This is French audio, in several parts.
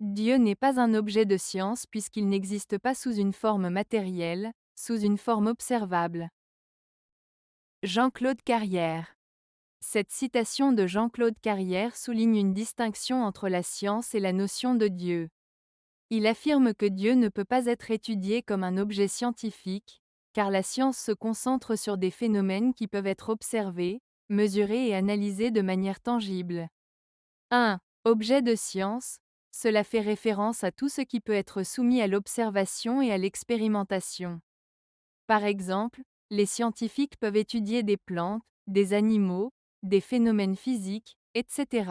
Dieu n'est pas un objet de science puisqu'il n'existe pas sous une forme matérielle, sous une forme observable. Jean-Claude Carrière. Cette citation de Jean-Claude Carrière souligne une distinction entre la science et la notion de Dieu. Il affirme que Dieu ne peut pas être étudié comme un objet scientifique, car la science se concentre sur des phénomènes qui peuvent être observés, mesurés et analysés de manière tangible. 1. Objet de science. Cela fait référence à tout ce qui peut être soumis à l'observation et à l'expérimentation. Par exemple, les scientifiques peuvent étudier des plantes, des animaux, des phénomènes physiques, etc.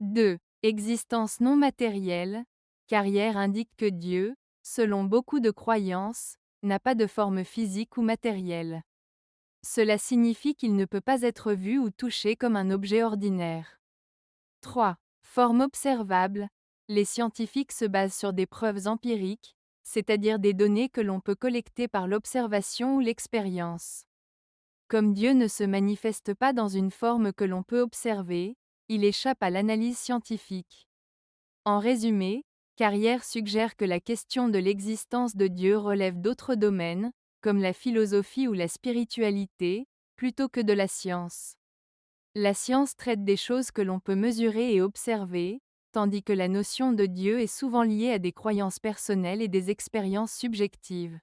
2. Existence non matérielle. Carrière indique que Dieu, selon beaucoup de croyances, n'a pas de forme physique ou matérielle. Cela signifie qu'il ne peut pas être vu ou touché comme un objet ordinaire. 3. Forme observable. Les scientifiques se basent sur des preuves empiriques, c'est-à-dire des données que l'on peut collecter par l'observation ou l'expérience. Comme Dieu ne se manifeste pas dans une forme que l'on peut observer, il échappe à l'analyse scientifique. En résumé, Carrière suggère que la question de l'existence de Dieu relève d'autres domaines, comme la philosophie ou la spiritualité, plutôt que de la science. La science traite des choses que l'on peut mesurer et observer, tandis que la notion de Dieu est souvent liée à des croyances personnelles et des expériences subjectives.